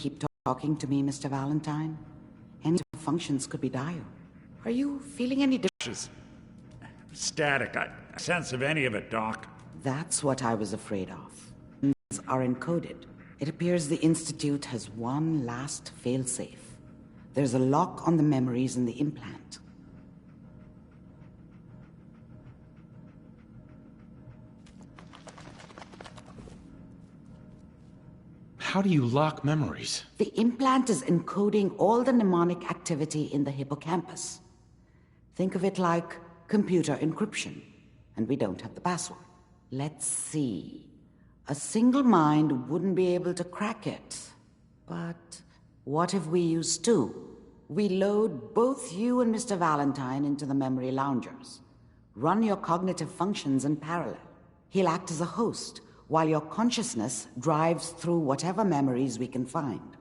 keep talking to me, Mr. Valentine? Any functions could be dire. Are you feeling any different? Static. A sense of any of it, Doc. That's what I was afraid of. Are encoded. It appears the Institute has one last failsafe. There's a lock on the memories in the implant. How do you lock memories? The implant is encoding all the mnemonic activity in the hippocampus. Think of it like computer encryption, and we don't have the password. Let's see. A single mind wouldn't be able to crack it. But what if we use two? We load both you and Mr. Valentine into the memory loungers. Run your cognitive functions in parallel. He'll act as a host, while your consciousness drives through whatever memories we can find.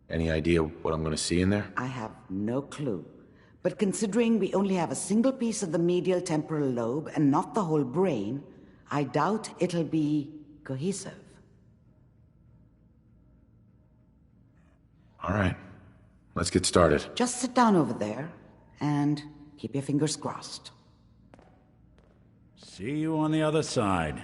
Any idea what I'm going to see in there? I have no clue. But considering we only have a single piece of the medial temporal lobe and not the whole brain, I doubt it'll be cohesive. All right. Let's get started. Just sit down over there and keep your fingers crossed. See you on the other side.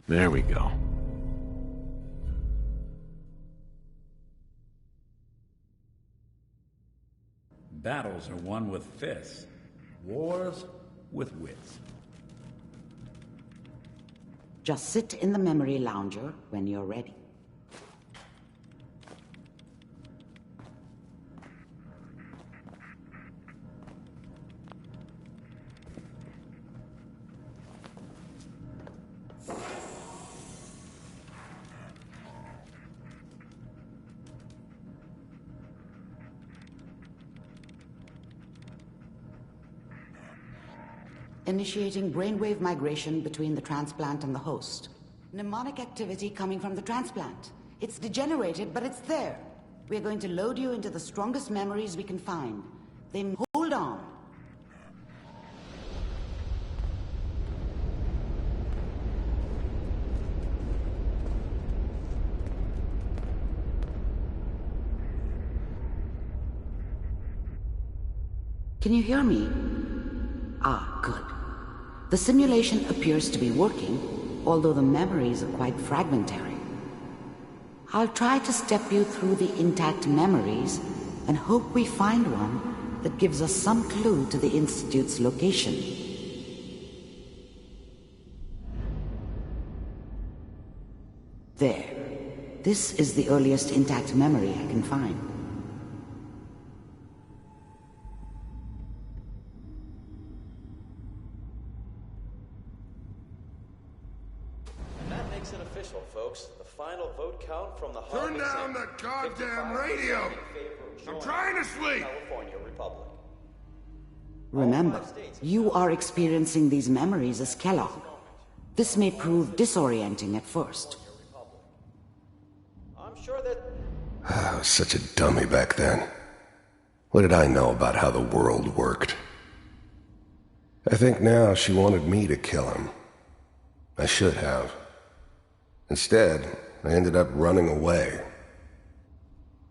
There we go. Battles are won with fists. Wars with wits. Just sit in the memory lounger when you're ready. Initiating brainwave migration between the transplant and the host. Mnemonic activity coming from the transplant. It's degenerated, but it's there. We're going to load you into the strongest memories we can find. Then hold on. Can you hear me? Ah, good. The simulation appears to be working, although the memories are quite fragmentary. I'll try to step you through the intact memories and hope we find one that gives us some clue to the Institute's location. There. This is the earliest intact memory I can find. It official, folks. The final vote count from the Turn down the goddamn radio! I'm trying to sleep! California Republic. Remember, you are experiencing these memories as Kellogg. This may prove disorienting at first. I'm sure that... I was such a dummy back then. What did I know about how the world worked? I think now she wanted me to kill him. I should have. Instead, I ended up running away.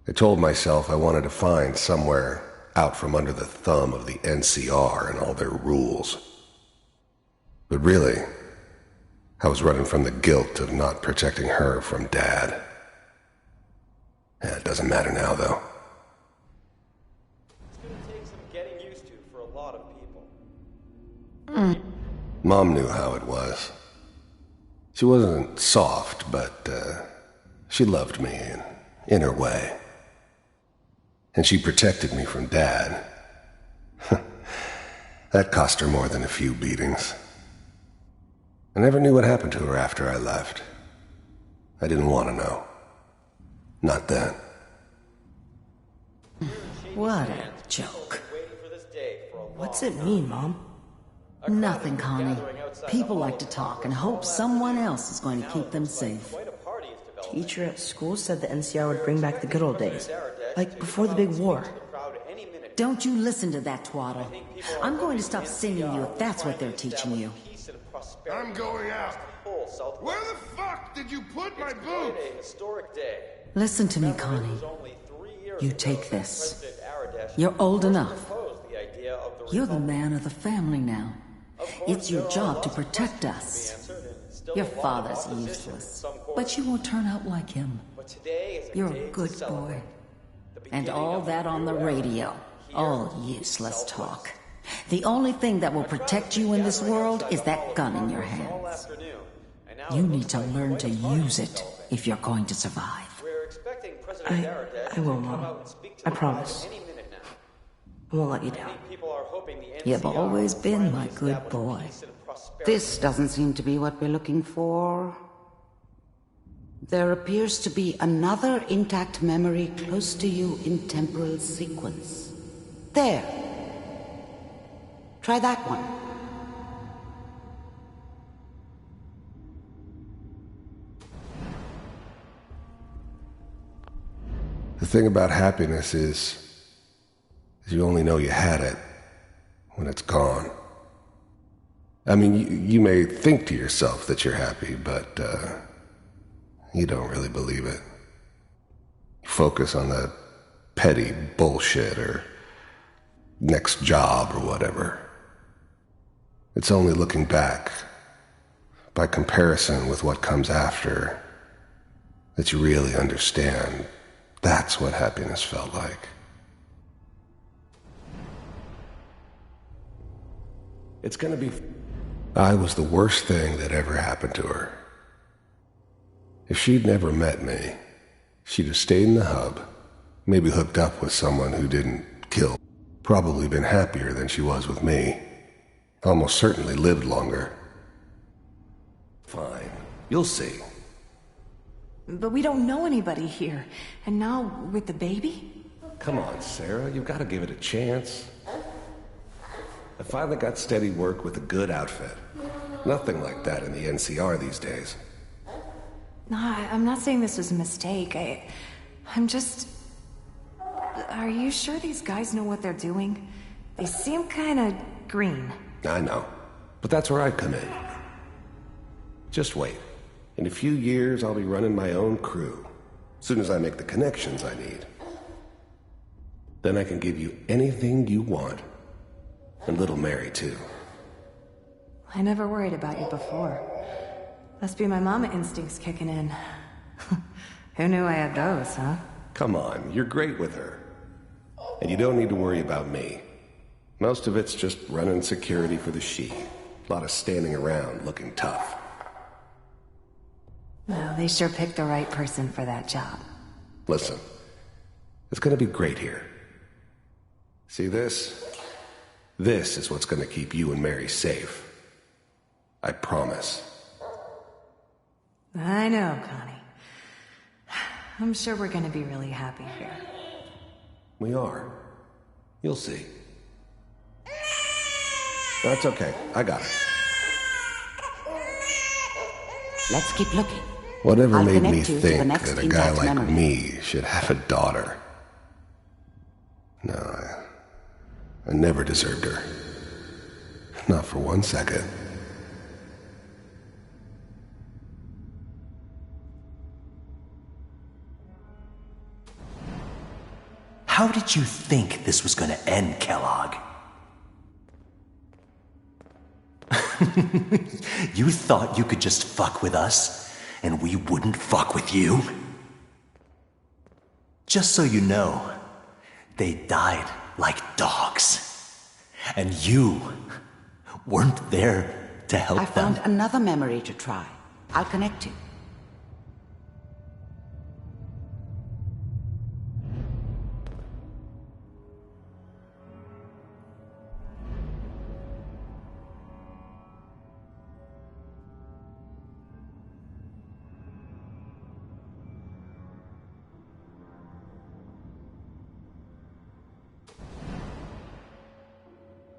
I told myself I wanted to find somewhere out from under the thumb of the NCR and all their rules. But really, I was running from the guilt of not protecting her from Dad. It doesn't matter now, though. It's gonna take some getting used to for a lot of people. Mom knew how it was. She wasn't soft, but she loved me in her way. And she protected me from Dad. That cost her more than a few beatings. I never knew what happened to her after I left. I didn't want to know. Not then. What a joke. Waiting for this day for a What's long it mean, Mom? Nothing, Connie. People like to talk and hope someone else is going to keep them safe. Quite a party is developing. Teacher at school said the NCR would bring back the good old days. Like before the big war. The crowd any minute. Don't you listen to that twaddle. I'm going to stop singing you if that's what they're teaching you. Peace and prosperity. I'm going out. Full Southwest. Where the fuck did you put my Quite boots? a historic day. Listen to me, Connie. It was only 3 years You ago take that this. President Aradesh You're old first enough. proposed the idea of the You're the Republic. man of the family now. Of course, It's your there are job to lots of protect questions to us. be answered and still Your a lot of father's opposition in useless, some quarters. but you won't turn out like him. But today is a You're day a to good celebrate. boy. The And beginning all of that a on the new era. radio. Here All in useless Southwest. talk. The only thing that will protect you in this world is that gun in your hands. You need to learn to use it if you're going to survive. We're expecting President Aradesh I will, to come Mom. out and speak to I the promise. crowd any minute now. I won't let you down. Many people are hoping the You've NCR always will been finally my good establish boy. peace and prosperity. This doesn't seem to be what we're looking for. There appears to be another intact memory close to you in temporal sequence. There. Try that one. The thing about happiness is you only know you had it when it's gone. I mean, you may think to yourself that you're happy, but you don't really believe it. You focus on the petty bullshit or next job or whatever. It's only looking back, by comparison with what comes after, that you really understand. That's what happiness felt like. It's gonna be... I was the worst thing that ever happened to her. If she'd never met me, she'd have stayed in the hub, maybe hooked up with someone who didn't kill, probably been happier than she was with me. Almost certainly lived longer. Fine. You'll see. But we don't know anybody here. And now, with the baby? Come on, Sarah. You've got to give it a chance. I finally got steady work with a good outfit. Nothing like that in the NCR these days. No, I'm not saying this was a mistake. I'm just... Are you sure these guys know what they're doing? They seem kinda green. I know. But that's where I come in. Just wait. In a few years, I'll be running my own crew. As soon as I make the connections I need. Then I can give you anything you want. And little Mary, too. I never worried about you before. Must be my mama instincts kicking in. Who knew I had those, huh? Come on, you're great with her. And you don't need to worry about me. Most of it's just running security for the she. A lot of standing around looking tough. Well, they sure picked the right person for that job. Listen, it's gonna be great here. See this? This is what's gonna keep you and Mary safe. I promise. I know, Connie. I'm sure we're gonna be really happy here. We are. You'll see. That's okay. I got it. Let's keep looking. Whatever I'll made me connect you to the think next that a guy intact like memory. me should have a daughter? No, I never deserved her. Not for 1 second. How did you think this was gonna end, Kellogg? You thought you could just fuck with us, and we wouldn't fuck with you? Just so you know, they died like dogs. And you weren't there to help I them. found another memory to try. I'll connect you.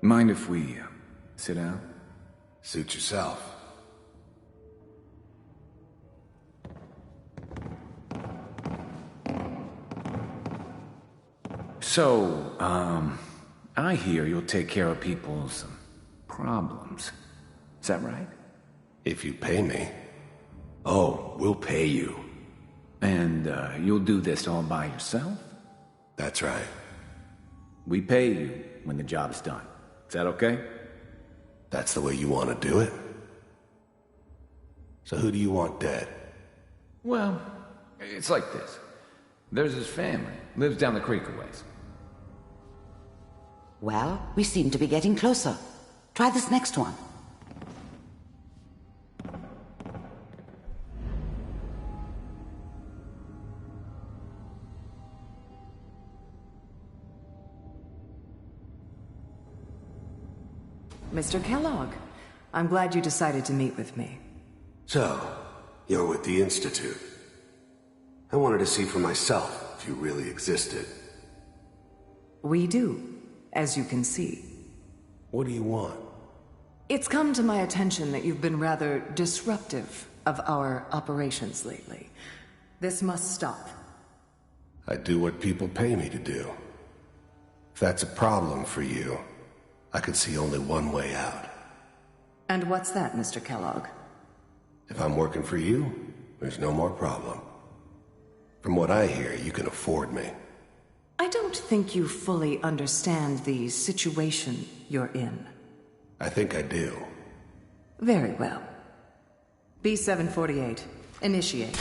Mind if we sit down? Suit yourself. So, I hear you'll take care of people's problems. Is that right? If you pay me. Oh, we'll pay you. And, you'll do this all by yourself? That's right. We pay you when the job's done. Is that okay? That's the way you want to do it? So who do you want dead? Well, it's like this. There's his family. Lives down the creek a ways. Well, we seem to be getting closer. Try this next one. Mr. Kellogg, I'm glad you decided to meet with me. So, you're with the Institute. I wanted to see for myself if you really existed. We do, as you can see. What do you want? It's come to my attention that you've been rather disruptive of our operations lately. This must stop. I do what people pay me to do. If that's a problem for you, I could see only one way out. And what's that, Mr. Kellogg? If I'm working for you, there's no more problem. From what I hear, you can afford me. I don't think you fully understand the situation you're in. I think I do. Very well. B-748, initiate.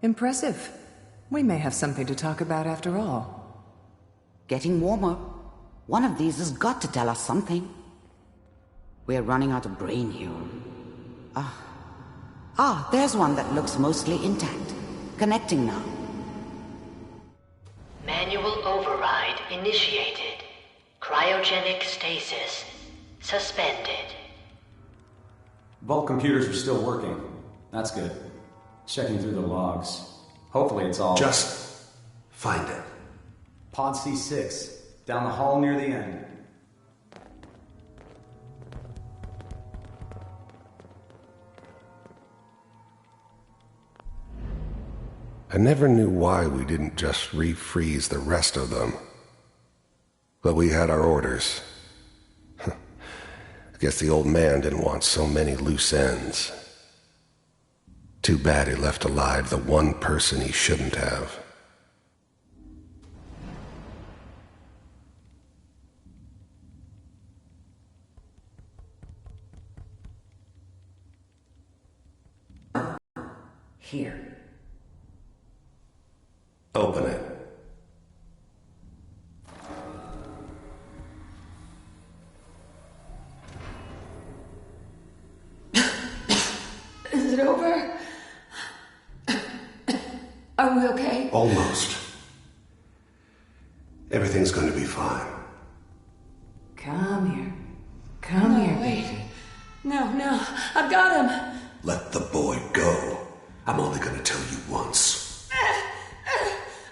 Impressive. We may have something to talk about after all. Getting warmer. One of these has got to tell us something. We're running out of brain here. There's one that looks mostly intact. Connecting now. Manual override initiated. Cryogenic stasis suspended. Vault computers are still working. That's good. Checking through the logs. Hopefully it's all... Just find it. Pod C6. Down the hall near the end. I never knew why we didn't just refreeze the rest of them. But we had our orders. I guess the old man didn't want so many loose ends. Too bad he left alive the one person he shouldn't have. Here. Open it. Is it over? Are we okay? Almost. Everything's going to be fine. Come here. Come here, wait. baby. No, I've got him. Let the boy go. I'm only going to tell you once.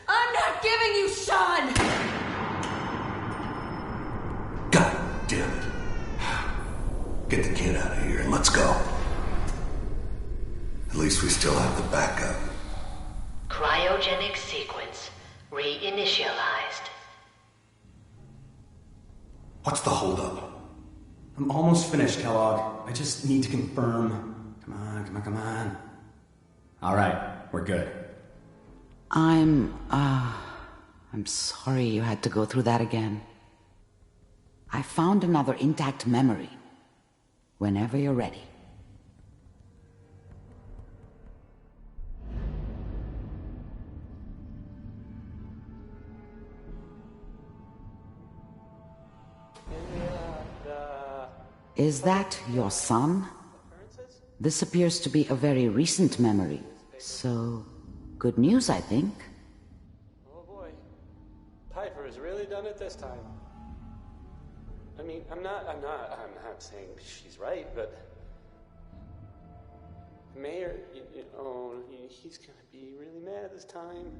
I'm not giving you Sean. God damn it. Get the kid out of here and let's go. At least we still have the backup. Cryogenic sequence reinitialized. What's the holdup? I'm almost finished, Kellogg. I just need to confirm. Come on. All right, we're good. I'm sorry you had to go through that again. I found another intact memory. Whenever you're ready. Is that your son? This appears to be a very recent memory. So, good news, I think. Oh boy. Piper has really done it this time. I mean, I'm not saying she's right, but Mayor, he's gonna be really mad this time.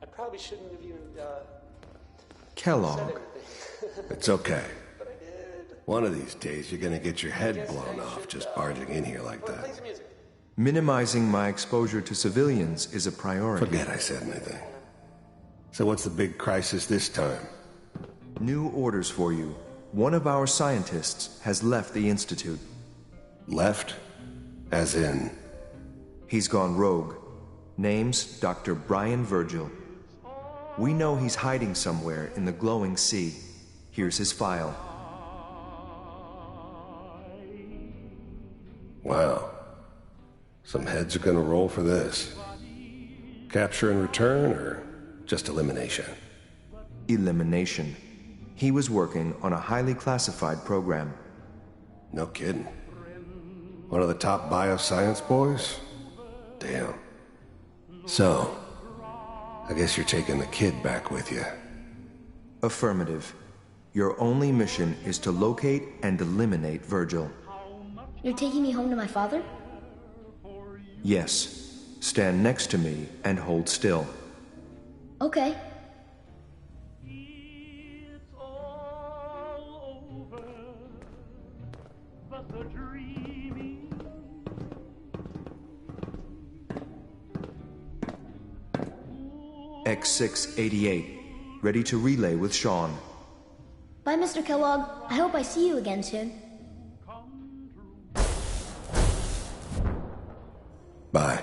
I probably shouldn't have even, Kellogg. said anything. It's okay. But I did. One of these days, you're gonna get your head blown off just barging in here like that. Play some music. Minimizing my exposure to civilians is a priority. Forget I said anything. So what's the big crisis this time? New orders for you. One of our scientists has left the Institute. Left? As in? He's gone rogue. Name's Dr. Brian Virgil. We know he's hiding somewhere in the glowing sea. Here's his file. Wow. Some heads are gonna roll for this. Capture and return, or just elimination? Elimination. He was working on a highly classified program. No kidding. One of the top bioscience boys? Damn. So, I guess you're taking the kid back with you. Affirmative. Your only mission is to locate and eliminate Virgil. You're taking me home to my father? Yes. Stand next to me and hold still. Okay. X688. Ready to relay with Sean. Bye, Mr. Kellogg. I hope I see you again soon. Bye.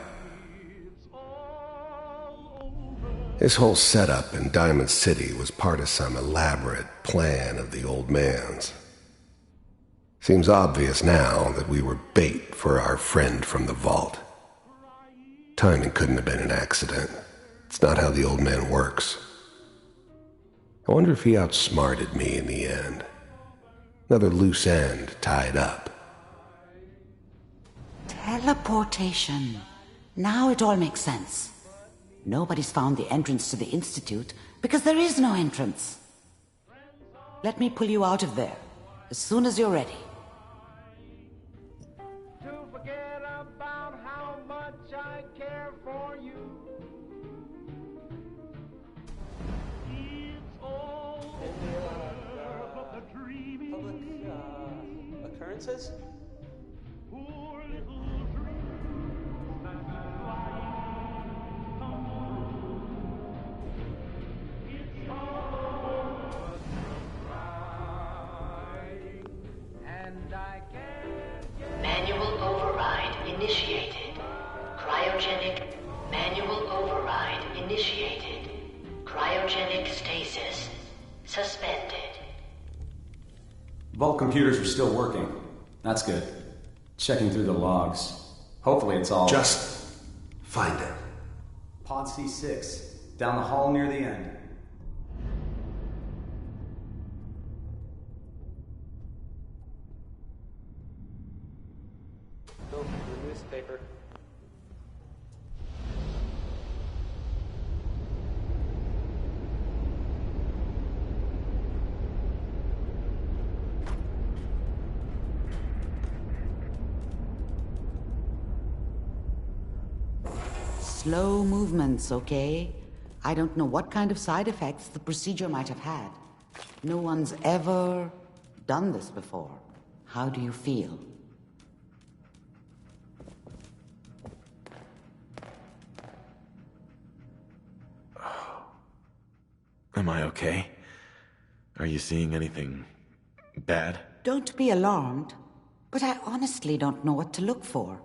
This whole setup in Diamond City was part of some elaborate plan of the old man's. Seems obvious now that we were bait for our friend from the vault. Timing couldn't have been an accident. It's not how the old man works. I wonder if he outsmarted me in the end. Another loose end tied up. Teleportation. Now it all makes sense. Nobody's found the entrance to the Institute because there is no entrance. Let me pull you out of there as soon as you're ready. To forget about how much I care for you. It's all over but the dreaming. Public occurrences? Poor little dreams that fly come true. It's all right, and I can't get Manual override initiated. Cryogenic manual override initiated. Cryogenic stasis suspended. Vault computers are still working. That's good. Checking through the logs. Hopefully it's all... Just find it. Pod C6. Down the hall near the end. Oh, the newspaper. Slow movements, okay? I don't know what kind of side effects the procedure might have had. No one's ever done this before. How do you feel? Am I okay? Are you seeing anything bad? Don't be alarmed, but I honestly don't know what to look for.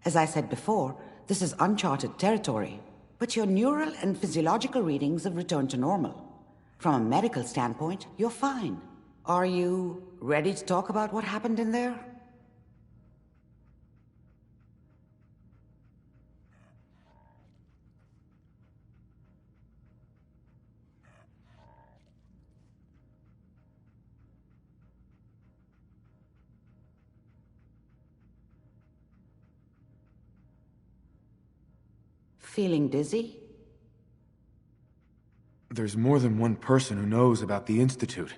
As I said before, this is uncharted territory, but your neural and physiological readings have returned to normal. From a medical standpoint, you're fine. Are you ready to talk about what happened in there? Feeling dizzy? There's more than one person who knows about the Institute.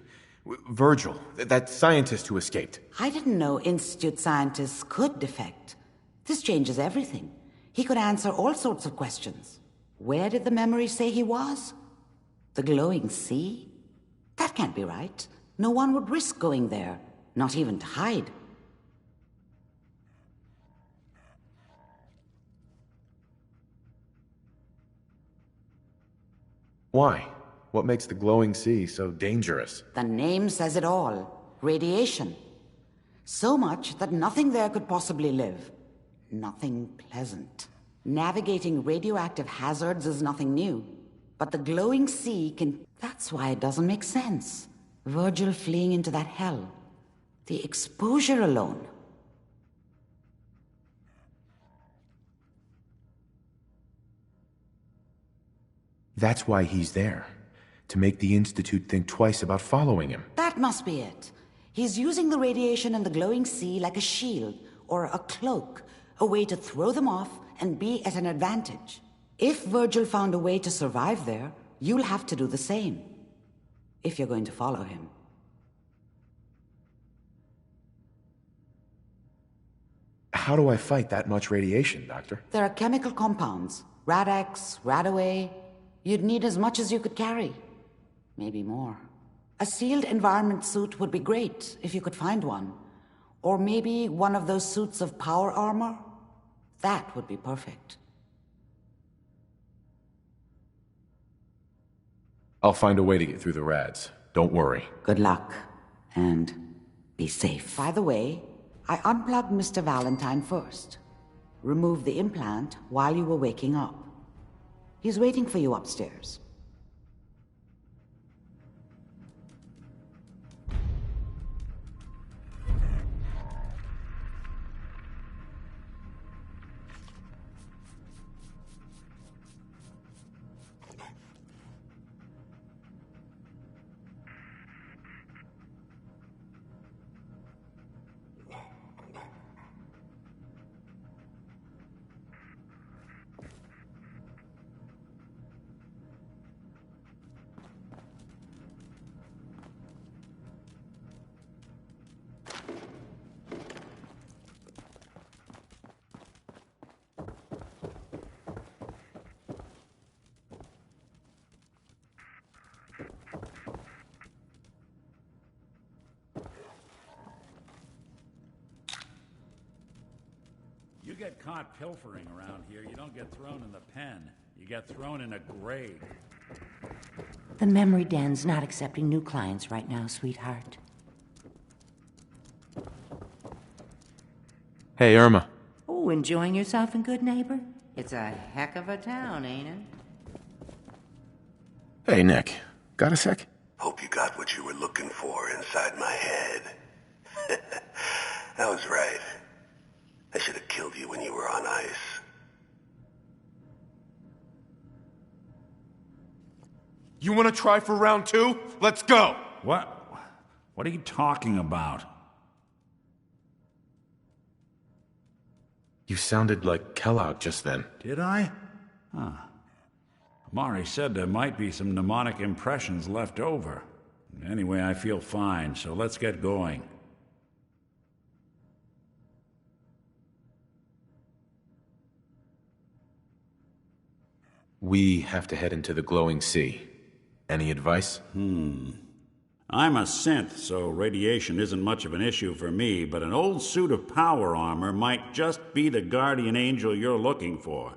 Virgil, that scientist who escaped. I didn't know Institute scientists could defect. This changes everything. He could answer all sorts of questions. Where did the memory say he was? The glowing sea? That can't be right. No one would risk going there, not even to hide. Why? What makes the glowing sea so dangerous? The name says it all. Radiation. So much that nothing there could possibly live. Nothing pleasant. Navigating radioactive hazards is nothing new. But the glowing sea can... That's why it doesn't make sense. Virgil fleeing into that hell. The exposure alone. That's why he's there. To make the Institute think twice about following him. That must be it. He's using the radiation and the glowing sea like a shield or a cloak, a way to throw them off and be at an advantage. If Virgil found a way to survive there, you'll have to do the same. If you're going to follow him. How do I fight that much radiation, Doctor? There are chemical compounds. Rad-X, Radaway. You'd need as much as you could carry. Maybe more. A sealed environment suit would be great, if you could find one. Or maybe one of those suits of power armor? That would be perfect. I'll find a way to get through the rads. Don't worry. Good luck. And be safe. By the way, I unplugged Mr. Valentine first. Removed the implant while you were waking up. He's waiting for you upstairs. You get caught pilfering around here, you don't get thrown in the pen. You get thrown in a grave. The memory den's not accepting new clients right now, sweetheart. Hey, Irma. Oh, enjoying yourself in Good Neighbor? It's a heck of a town, ain't it? Hey, Nick. Got a sec? Hope you got what you were looking for inside my head. I was right. I should have killed you when you were on ice. You want to try for round 2? Let's go! What? What are you talking about? You sounded like Kellogg just then. Did I? Huh. Mari said there might be some mnemonic impressions left over. Anyway, I feel fine, so let's get going. We have to head into the glowing sea. Any advice? I'm a synth, so radiation isn't much of an issue for me, but an old suit of power armor might just be the guardian angel you're looking for.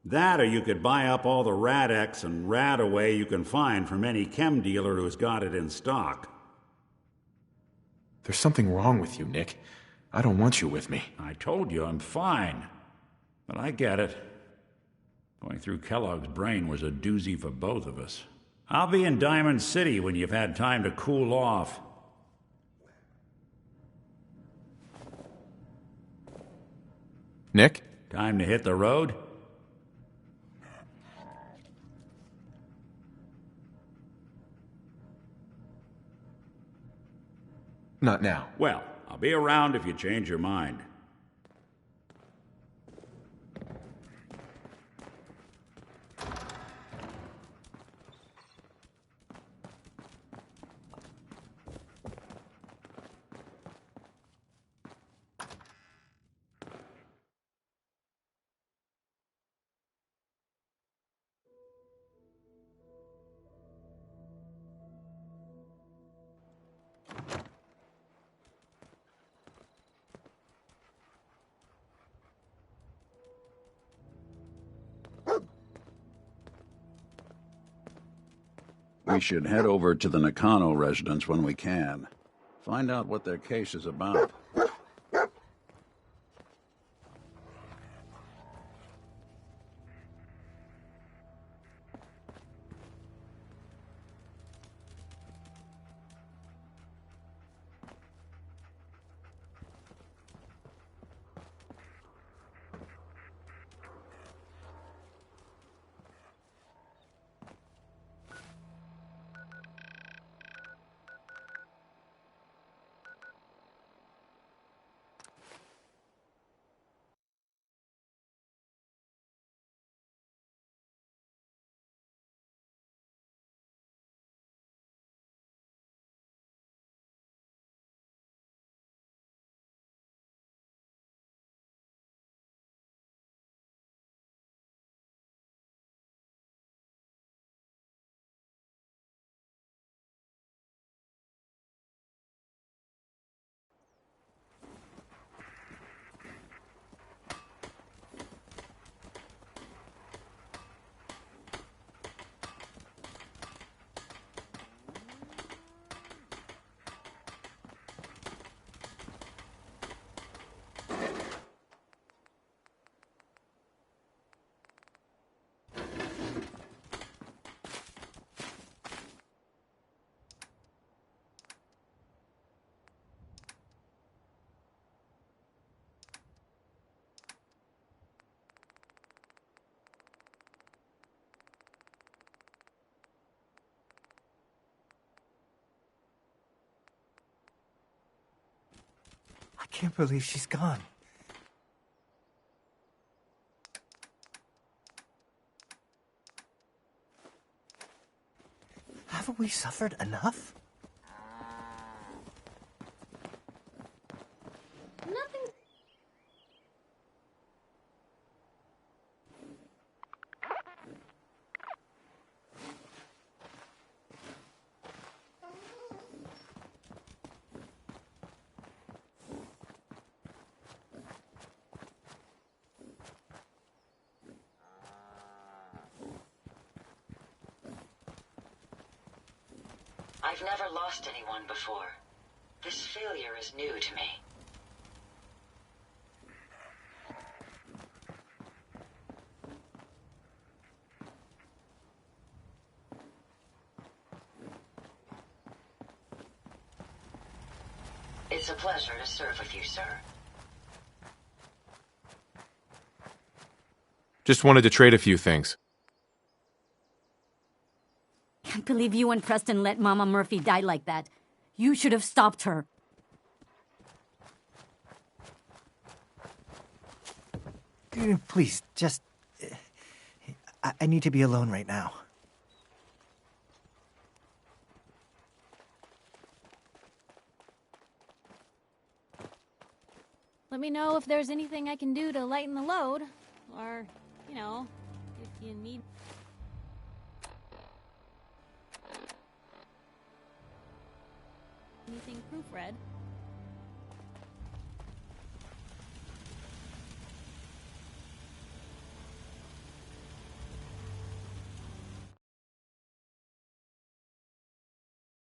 That, or you could buy up all the Rad-X and Radaway you can find from any chem dealer who's got it in stock. There's something wrong with you, Nick. I don't want you with me. I told you I'm fine. But I get it. Going through Kellogg's brain was a doozy for both of us. I'll be in Diamond City when you've had time to cool off. Nick? Time to hit the road? Not now. Well, I'll be around if you change your mind. We should head over to the Nakano residence when we can. Find out what their case is about. I can't believe she's gone. Haven't we suffered enough? Nothing. I've never lost anyone before. This failure is new to me. It's a pleasure to serve with you, sir. Just wanted to trade a few things. Can't believe you and Preston let Mama Murphy die like that. You should have stopped her. Please, just... I need to be alone right now. Let me know if there's anything I can do to lighten the load. Or, you know, if you need... anything proofread.